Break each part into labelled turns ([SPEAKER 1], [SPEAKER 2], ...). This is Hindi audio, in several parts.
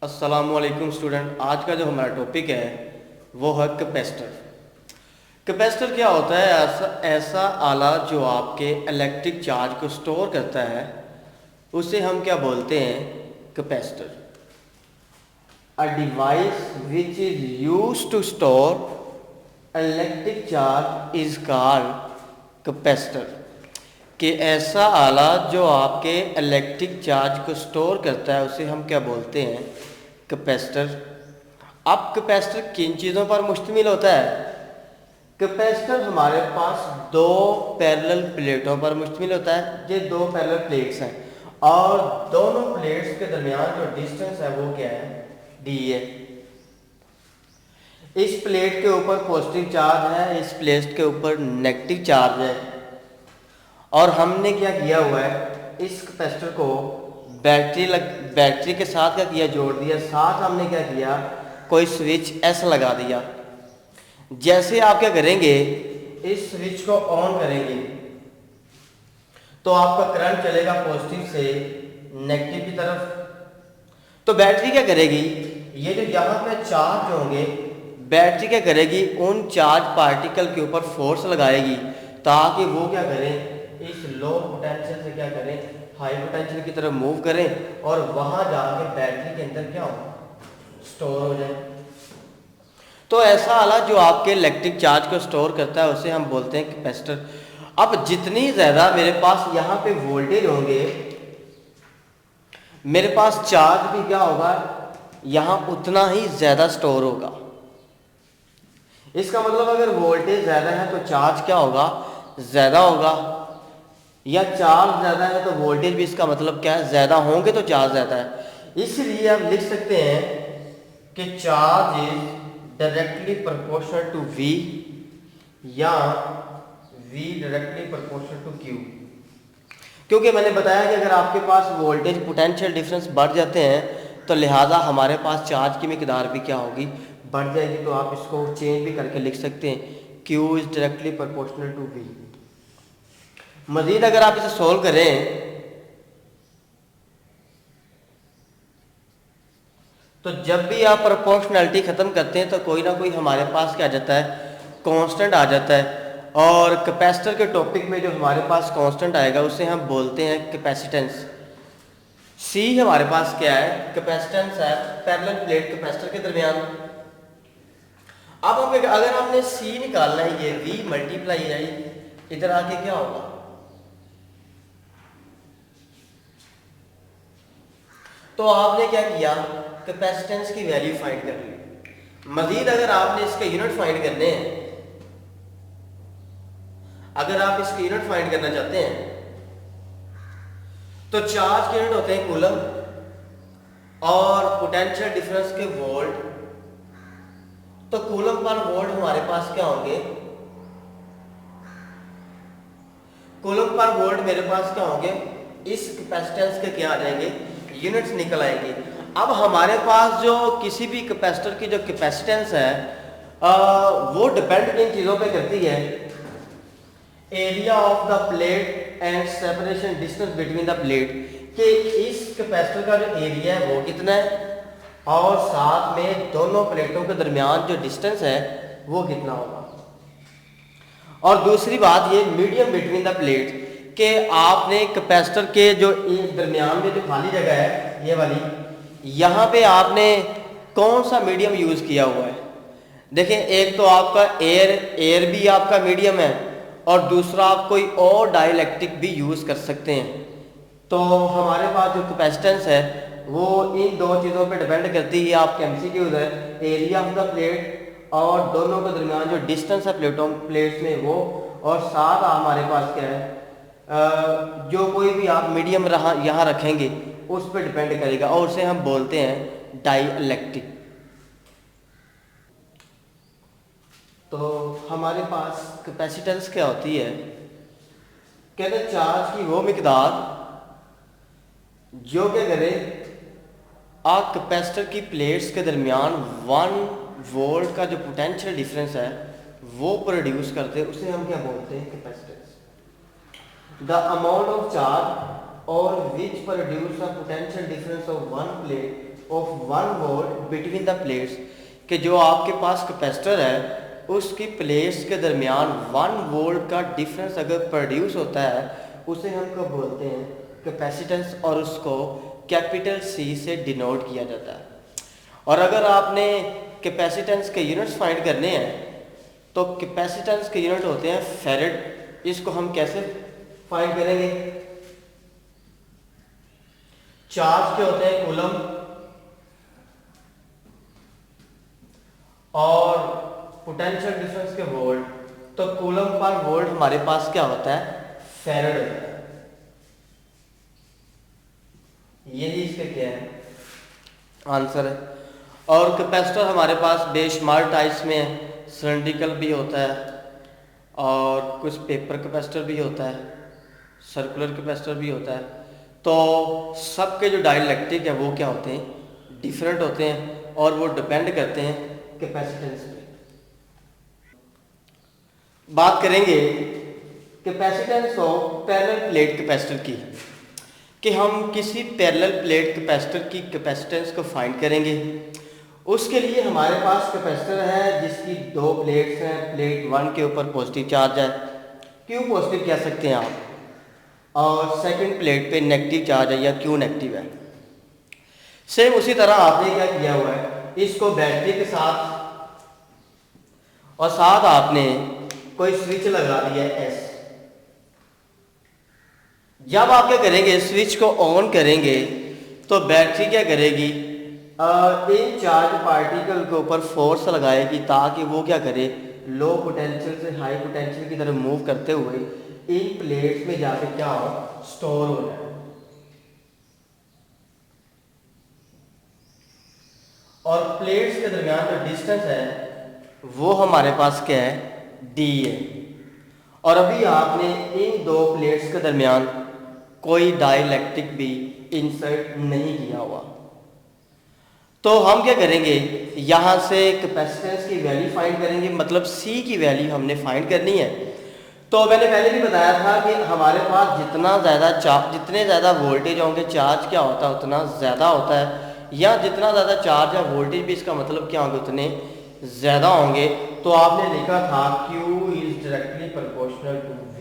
[SPEAKER 1] अस्सलामुअलैकुम स्टूडेंट। आज का जो हमारा टॉपिक है वो है कैपेसिटर। कैपेसिटर क्या होता है? ऐसा आला जो आपके इलेक्ट्रिक चार्ज को स्टोर करता है, उसे हम क्या बोलते हैं? Capacitor. A device which is used to store electric charge is called capacitor. कि ऐसा आला जो आपके इलेक्ट्रिक चार्ज को स्टोर करता है उसे हम क्या बोलते हैं? कैपेसिटर। अब कैपेसिटर किन चीज़ों पर मुश्तमिल होता है? कैपेसिटर हमारे पास दो पैरेलल प्लेटों पर मुश्तमिल होता है। ये दो पैरेलल प्लेट्स हैं और दोनों प्लेट्स के दरमियान जो डिस्टेंस है वो क्या है? डी है। इस प्लेट के ऊपर पॉजिटिव चार्ज है, इस प्लेट के ऊपर नेगेटिव चार्ज है। और हमने क्या किया हुआ है, इस कैपेसिटर को बैटरी के साथ क्या किया? जोड़ दिया। साथ हमने क्या किया? कोई स्विच एस लगा दिया। जैसे आप क्या करेंगे, इस स्विच को ऑन करेंगे तो आपका करंट चलेगा पॉजिटिव से नेगेटिव की तरफ। तो बैटरी क्या करेगी? ये जो यहाँ पे चार्ज होंगे, बैटरी क्या करेगी? उन चार्ज पार्टिकल के ऊपर फोर्स लगाएगी ताकि वो क्या करें? इस लो पोटेंशियल से क्या करें? हाई पोटेंशियल की तरफ मूव करें और वहां जाके बैटरी के अंदर क्या हो? स्टोर हो जाए। तो ऐसा आला जो आपके इलेक्ट्रिक चार्ज को स्टोर करता है उसे हम बोलते हैं कैपेसिटर। अब जितनी ज़्यादा मेरे पास यहाँ पे वोल्टेज होंगे, मेरे पास चार्ज भी क्या होगा? यहाँ उतना ही ज़्यादा स्टोर होगा। इसका मतलब अगर वोल्टेज ज़्यादा है तो चार्ज क्या होगा? ज़्यादा होगा। या चार्ज ज़्यादा है तो वोल्टेज भी, इसका मतलब क्या है? ज़्यादा होंगे तो चार्ज ज़्यादा है। इसलिए हम लिख सकते हैं कि charge is directly proportional to V या V directly proportional to Q। क्योंकि मैंने बताया कि अगर आपके पास वोल्टेज पोटेंशियल डिफरेंस बढ़ जाते हैं तो लिहाजा हमारे पास चार्ज की मिकदार भी क्या होगी? बढ़ जाएगी। तो आप इसको चेंज भी करके लिख सकते हैं, Q is directly proportional to V। मजीद अगर आप इसे सोल्व करें तो जब भी आप प्रोपोर्शनैलिटी ख़त्म करते हैं तो कोई ना कोई हमारे पास क्या आ जाता है? कांस्टेंट आ जाता है। और कैपेसिटर के टॉपिक में जो हमारे पास कांस्टेंट आएगा उसे हम बोलते हैं कैपेसिटेंस। C हमारे पास क्या है? कैपेसिटेंस है पैरेलल प्लेट कैपेसिटर के दरमियान। अब हम अगर हमने C निकालना है, ये V मल्टीप्लाई है, इधर आके क्या होगा? तो आपने क्या किया? कैपेसिटेंस की वैल्यू फाइंड कर ली। मजीद अगर आपने इसके यूनिट फाइंड करने हैं, अगर आप इसके यूनिट फाइंड करना चाहते हैं तो चार्ज के यूनिट होते हैं कूलम और पोटेंशियल डिफरेंस के वोल्ट। तो कूलम पर वोल्ट हमारे पास क्या होंगे? कूलम पर वोल्ट मेरे पास क्या होंगे? इस कैपेसिटेंस के क्या आ जाएंगे? यूनिट्स निकल आएंगे। अब हमारे पास जो किसी भी कैपेसिटर की जो कैपेसिटेंस है वो डिपेंड किन चीज़ों पे करती है? Area of the plate and separation distance between the plate. कि इस कैपेसिटर का जो एरिया है वो कितना है और साथ में दोनों प्लेटों के दरमियान जो डिस्टेंस है वो कितना होगा। और दूसरी बात ये मीडियम बिटवीन द प्लेट, कि आपने कैपेसिटर के जो दरमियान में जो खाली जगह है ये वाली, यहाँ पे आपने कौन सा मीडियम यूज़ किया हुआ है? देखें, एक तो आपका एयर भी आपका मीडियम है और दूसरा आप कोई और डाइलेक्ट्रिक भी यूज़ कर सकते हैं। तो हमारे पास जो कैपेसिटेंस है वो इन दो चीज़ों पे डिपेंड करती है। आपके एमसीक्यूज़ है, एरिया ऑफ द प्लेट और दोनों के दरमियान जो डिस्टेंस है प्लेट्स में वो, और साथ हमारे पास क्या है? जो कोई भी आप मीडियम यहाँ रखेंगे उस पर डिपेंड करेगा और उसे हम बोलते हैं डाई इलेक्ट्रिक। तो हमारे पास कैपेसिटेंस क्या होती है? कहते हैं चार्ज की वो मिकदार जो क्या करे आ कैपेसिटर की प्लेट्स के दरमियान 1 वोल्ट का जो पोटेंशियल डिफरेंस है वो प्रोड्यूस करते हैं, उसे हम क्या बोलते हैं? Capacitance. The amount of charge और which produce the potential difference of one plate of 1 volt between the plates, कि जो आपके पास कैपेसिटर है उसकी प्लेट्स के दरमियान 1 वोल्ट का डिफरेंस अगर प्रोड्यूस होता है उसे हम कब बोलते हैं, कैपेसिटेंस, और उसको कैपिटल सी से डिनोट किया जाता है। और अगर आपने कैपेसिटेंस के यूनिट्स फाइंड करने हैं तो कैपेसिटेंस के यूनिट होते हैं फैरेड। इसको हम कैसे फाइंड करेंगे, चार्ज के होते हैं कूलम और पोटेंशियल डिफरेंस के वोल्ट, तो कूलम पर वोल्ट हमारे पास क्या होता है, फैरेड होता है। यही इसके क्या है, आंसर है। और कैपेसिटर हमारे पास बेशुमार टाइप्स में है, सिलेंड्रिकल भी होता है और कुछ पेपर कैपेसिटर भी होता है, सर्कुलर कैपेसिटर भी होता है। तो सबके जो डाइलेक्ट्रिक है वो क्या होते हैं, डिफरेंट होते हैं और वो डिपेंड करते हैं कैपेसिटेंस पे। बात करेंगे capacitance of parallel plate capacitor की, कि हम किसी पैरेलल प्लेट कैपेसिटर की कैपेसिटेंस को फाइंड करेंगे। उसके लिए हमारे पास कैपेसिटर है जिसकी 2 प्लेट्स हैं, प्लेट 1 के ऊपर पॉजिटिव चार्ज है, क्यू पॉजिटिव कह सकते हैं आप, और सेकंड प्लेट पे नेगेटिव चार्ज है या क्यू नेगेटिव है। सेम उसी तरह आपने क्या किया हुआ है, इसको बैटरी के साथ और साथ आपने कोई स्विच लगा दिया है एस। जब आप क्या करेंगे, स्विच को ऑन करेंगे तो बैटरी क्या करेगी, इन चार्ज पार्टिकल के ऊपर फोर्स लगाएगी ताकि वो क्या करे, लो पोटेंशियल से हाई पोटेंशियल की तरफ मूव करते हुए इन प्लेट्स में जाके क्या हो, स्टोर हो जाए। और प्लेट्स के दरमियान जो डिस्टेंस है वो हमारे पास क्या है, डी है। और अभी आपने इन 2 प्लेट्स के दरमियान कोई डाइलेक्ट्रिक भी इंसर्ट नहीं किया हुआ। तो हम क्या करेंगे, यहाँ से कैपेसिटेंस की वैल्यू फाइंड करेंगे, मतलब सी की वैल्यू हमने फाइंड करनी है। तो मैंने पहले भी बताया था कि हमारे पास जितना ज़्यादा चार्ज, जितने ज़्यादा वोल्टेज होंगे चार्ज क्या होता है उतना ज़्यादा होता है, या जितना ज़्यादा चार्ज या वोल्टेज भी इसका मतलब क्या होंगे उतने ज़्यादा होंगे। तो आपने लिखा था Q is directly proportional to V।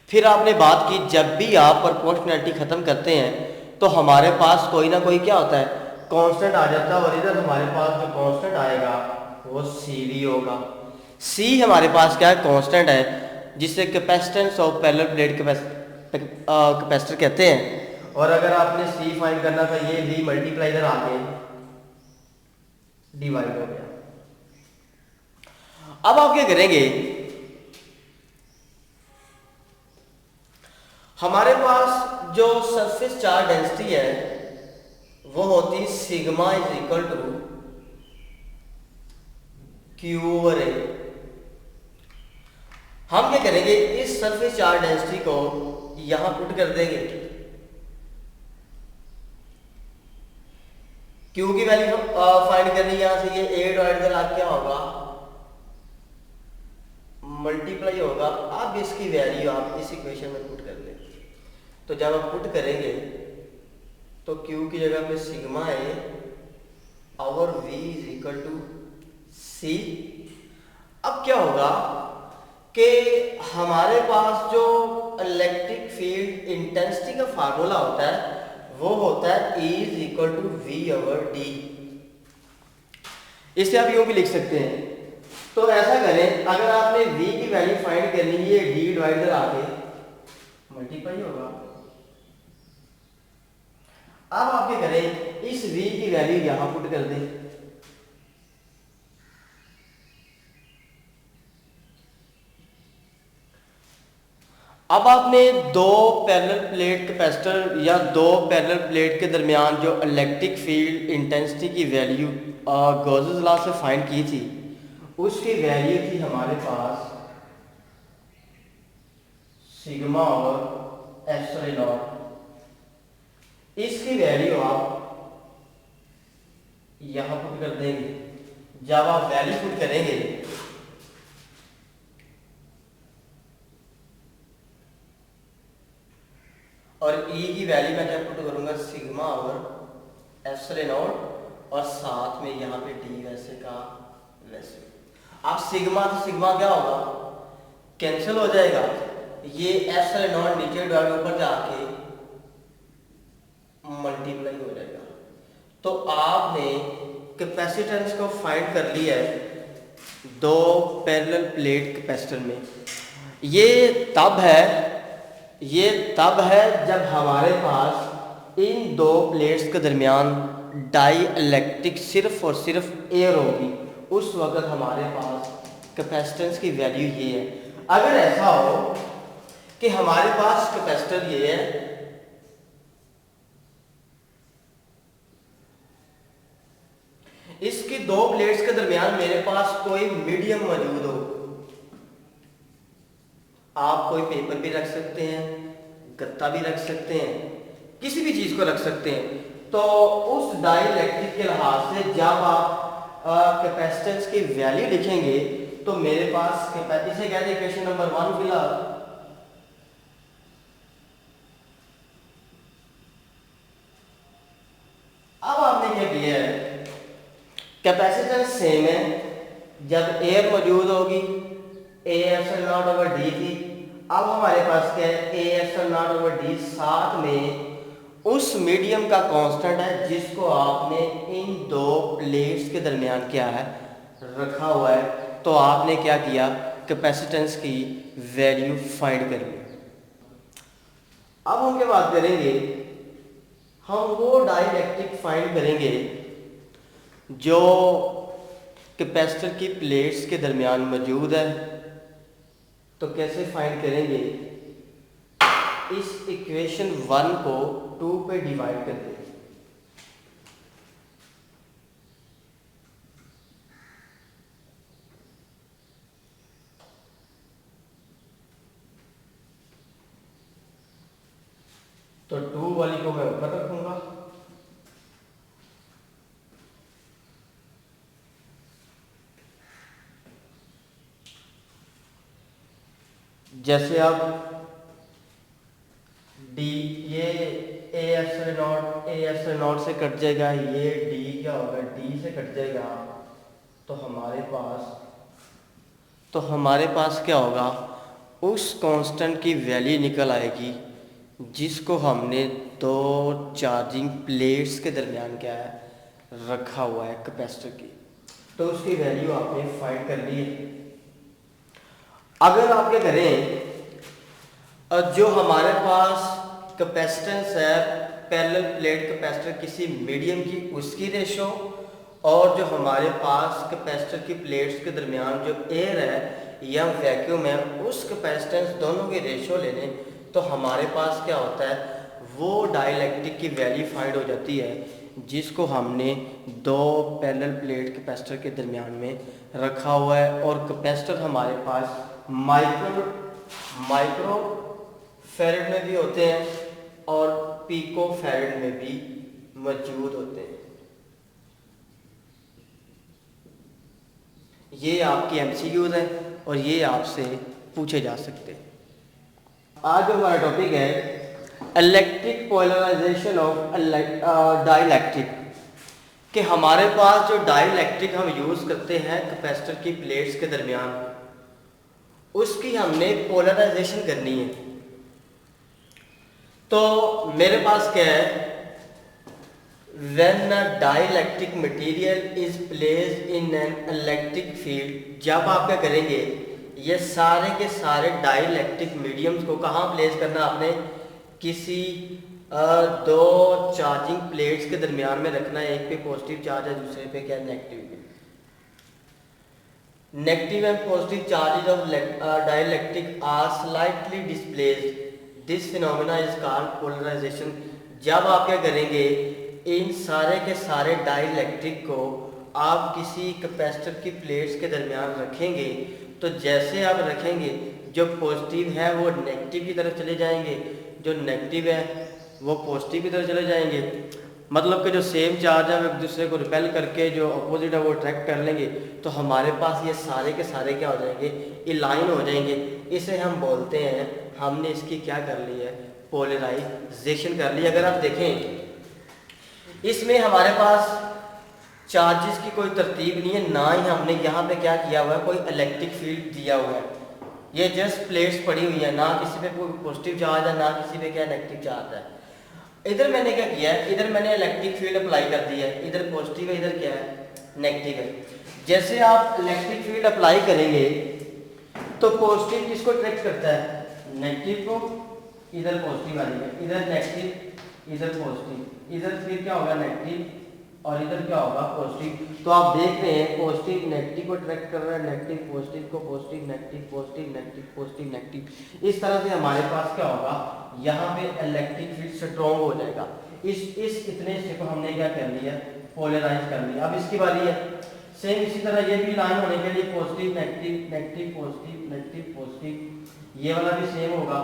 [SPEAKER 1] फिर आपने बात की जब भी आप प्रोपोर्शनैलिटी ख़त्म करते हैं तो हमारे पास कोई ना कोई क्या होता है, कांस्टेंट आ जाता है, और इधर हमारे पास जो कांस्टेंट आएगा वो CV होगा। C हमारे पास क्या है, कांस्टेंट है, जिसे capacitance of parallel plate capacitor कहते हैं। और अगर आपने C फाइंड करना था, ये V मल्टीप्लाई इधर आके डिवाइड हो गया। अब आप क्या करेंगे, हमारे पास जो सरफेस चार्ज डेंसिटी है वो होती है sigma is equal to Q over A. हम क्या करेंगे, इस सरफेस चार्ज डेंसिटी को यहां पुट कर देंगे, क्यू की वैल्यू फाइंड करनी, यहां से ये ए डिवाइड कर आप क्या होगा, मल्टीप्लाई होगा। अब इसकी वैल्यू आप इस इक्वेशन में पुट कर लें, तो जब आप पुट करेंगे तो Q की जगह पे सिग्मा है और V is equal to C। अब क्या होगा कि हमारे पास जो इलेक्ट्रिक फील्ड इंटेंसिटी का फार्मूला होता है वो होता है E is equal to V over D। इसे आप यूं भी लिख सकते हैं। तो ऐसा करें, अगर आपने V की वैल्यू फाइंड करनी है, D डिवाइडर आके मल्टीप्लाई होगा। अब आप क्या करें, इस V की वैल्यू यहां पुट कर दें, अब आपने 2 पैरेलल प्लेट कैपेसिटर या 2 पैरेलल प्लेट के दरमियान जो इलेक्ट्रिक फील्ड इंटेंसिटी की वैल्यू गॉसेस लॉ से फाइंड की थी, उसकी वैल्यू थी हमारे पास सिग्मा और एप्सिलॉन नॉट। इसकी वैल्यू आप यहां पुट कर देंगे। जब आप वैल्यू पुट करेंगे और E की वैल्यू मैं क्या पुट करूंगा, सिग्मा और एप्सिलॉन नॉट और साथ में यहाँ पे डी वैसे का वैसे। अब सिग्मा तो सिग्मा क्या होगा, कैंसिल हो जाएगा, ये एप्सिलॉन नॉट नीचे डिवाइड ऊपर जाके मल्टीप्लाई हो जाएगा। तो आपने कैपेसिटेंस को फाइंड कर लिया है दो पैरेलल प्लेट कैपेसिटर में। ये तब है जब हमारे पास इन दो प्लेट्स के दरमियान डाई इलेक्ट्रिक सिर्फ और सिर्फ एयर होगी, उस वक्त हमारे पास कैपेसिटेंस की वैल्यू ये है। अगर ऐसा हो कि हमारे पास कैपेसिटर ये है, इसकी दो प्लेट्स के दरमियान मेरे पास कोई मीडियम मौजूद हो, आप कोई पेपर भी रख सकते हैं, गत्ता भी रख सकते हैं, किसी भी चीज को रख सकते हैं। तो उस डाइलेक्ट्रिक के लिहाज से जब आप कैपेसिटेंस की वैल्यू लिखेंगे तो मेरे पास इसे कहते हैं इक्वेशन नंबर 1 फिलहाल। अब आपने क्या किया है, कैपेसिटेंस सेम है, जब एयर मौजूद होगी A epsilon not over D थी, अब हमारे पास क्या है A epsilon not over D, साथ में उस मीडियम का कांस्टेंट है जिसको आपने इन दो प्लेट्स के दरमियान क्या है रखा हुआ है। तो आपने क्या किया, कैपेसिटेंस की वैल्यू फाइंड कर ली। अब हम क्या बात करेंगे, हम वो डाइलेक्ट्रिक फाइंड करेंगे जो कैपेसिटर की प्लेट्स के दरमियान मौजूद है। तो कैसे फाइंड करेंगे, इस इक्वेशन 1 को 2 पे डिवाइड कर दें। तो 2 वाली को मैं ऊपर रखूंगा, जैसे अब डी ये ए एप्सिलॉन नॉट से कट जाएगा, ये डी क्या होगा डी से कट जाएगा। तो हमारे पास क्या होगा, उस कांस्टेंट की वैल्यू निकल आएगी जिसको हमने दो चार्जिंग प्लेट्स के दरमियान क्या है रखा हुआ है कैपेसिटर की। तो उसकी वैल्यू आपने फाइंड कर ली। अगर आप क्या करें, जो हमारे पास कैपेसिटेंस है पैरेलल प्लेट कैपेसिटर किसी मीडियम की, उसकी रेशो, और जो हमारे पास कैपेसिटर की प्लेट्स के दरमियान जो एयर है या वैक्यूम है, उस कैपेसिटेंस दोनों की रेशो ले लें तो हमारे पास क्या होता है, वो डाइलेक्ट्रिक की वैल्यू फाइंड हो जाती है जिसको हमने दो पैरेलल प्लेट कैपेसिटर के दरमियान में रखा हुआ है। और कैपेसिटर हमारे पास माइक्रो फैरेड में भी होते हैं और पीको फैरेड में भी मौजूद होते हैं। ये आपकी एमसीक्यूज हैं और ये आपसे पूछे जा सकते हैं। आज हमारा टॉपिक है इलेक्ट्रिक पोलराइजेशन ऑफ डाइलेक्ट्रिक, कि हमारे पास जो डाइलेक्ट्रिक हम यूज़ करते हैं कैपेसिटर की प्लेट्स के दरमियान, उसकी हमने पोलराइजेशन करनी है। तो मेरे पास क्या है, when a dielectric material is placed in an electric field, जब आप क्या करेंगे, ये सारे के सारे डाइलेक्ट्रिक मीडियम्स को कहाँ प्लेस करना आपने, किसी दो चार्जिंग प्लेट्स के दरमियान में रखना है। एक पे पॉजिटिव चार्ज है, दूसरे पे क्या नेगेटिव है। Negative and positive charges of dielectric are slightly displaced, this phenomena is called polarization. जब आप क्या करेंगे, इन सारे के सारे डाइलेक्ट्रिक को आप किसी कैपेसिटर की प्लेट्स के दरमियान रखेंगे, तो जैसे आप रखेंगे जो पॉजिटिव है वो नेगेटिव की तरफ चले जाएंगे, जो नेगेटिव है वो पॉजिटिव की तरफ चले जाएंगे। मतलब कि जो सेम चार्ज है वो एक दूसरे को रिपेल करके जो अपोजिट है वो अट्रैक्ट कर लेंगे। तो हमारे पास ये सारे के सारे क्या हो जाएंगे, अलाइन हो जाएंगे। इसे हम बोलते हैं, हमने इसकी क्या कर ली है, पोलराइजेशन कर ली। अगर आप देखें इसमें हमारे पास चार्जेस की कोई तरतीब नहीं है, ना ही हमने यहाँ पे क्या किया हुआ है, कोई इलेक्ट्रिक फील्ड दिया हुआ है। ये जस्ट प्लेट्स पड़ी हुई है, ना किसी पे कोई पॉजिटिव चार्ज है, ना किसी पे क्या नेगेटिव चार्ज है। इधर मैंने क्या किया है, इधर मैंने इलेक्ट्रिक फील्ड अप्लाई कर दी है, इधर पॉजिटिव है, इधर क्या है, नेगेटिव है। जैसे आप इलेक्ट्रिक फील्ड अप्लाई करेंगे तो पॉजिटिव किसको अट्रैक्ट करता है, नेगेटिव को, इधर पॉजिटिव आ जाएगा, इधर नेगेटिव, इधर पॉजिटिव, इधर फिर क्या होगा नेगेटिव, और इधर क्या होगा पॉजिटिव। तो आप देख रहे हैं पॉजिटिव नेगेटिव को अट्रैक्ट कर रहा है, नेगेटिव पॉजिटिव को, positive negative, positive negative, positive negative. इस तरह से हमारे पास क्या होगा, यहाँ पे इलेक्ट्रिक फील्ड स्ट्रॉन्ग हो जाएगा। इस इतने हिस्से को हमने क्या कर लिया, पोलराइज कर लिया। अब इसकी बारी है, सेम इसी तरह ये भी लाइन होने के लिए positive negative negative positive negative positive, ये वाला भी सेम होगा।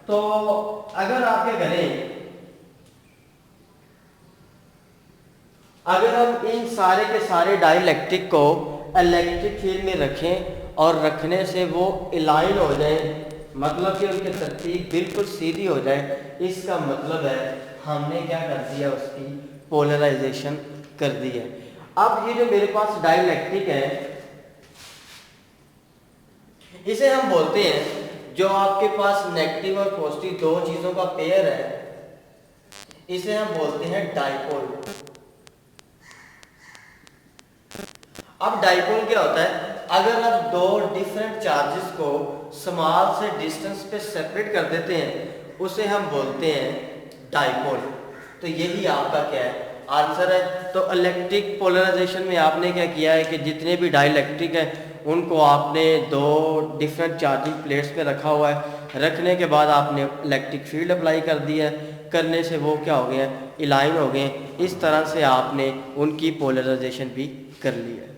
[SPEAKER 1] तो अगर आप क्या करें, अगर हम इन सारे के सारे डाइलेक्ट्रिक को इलेक्ट्रिक फील्ड में रखें और रखने से वो अलाइन हो जाए, मतलब कि उनकी तरतीब बिल्कुल सीधी हो जाए, इसका मतलब है हमने क्या कर दिया, उसकी पोलराइजेशन कर दी है। अब ये जो मेरे पास डाइलेक्ट्रिक है, इसे हम बोलते हैं, जो आपके पास नेगेटिव और पॉजिटिव दो चीजों का पेयर है, इसे हम बोलते हैं डाइपोल। अब डाइपोल क्या होता है, अगर आप दो डिफरेंट चार्जेस को स्मॉल से डिस्टेंस पे सेपरेट कर देते हैं, उसे हम बोलते हैं डाइपोल। तो यही आपका क्या है, आंसर है। तो इलेक्ट्रिक पोलराइजेशन में आपने क्या किया है कि जितने भी डाइलेक्ट्रिक हैं उनको आपने दो डिफरेंट चार्जिंग प्लेट्स पे रखा हुआ है, रखने के बाद आपने इलेक्ट्रिक फील्ड अप्लाई कर दिया है, करने से वो क्या हो गए हैं, अलाइन हो गए। इस तरह से आपने उनकी पोलराइजेशन भी कर ली है।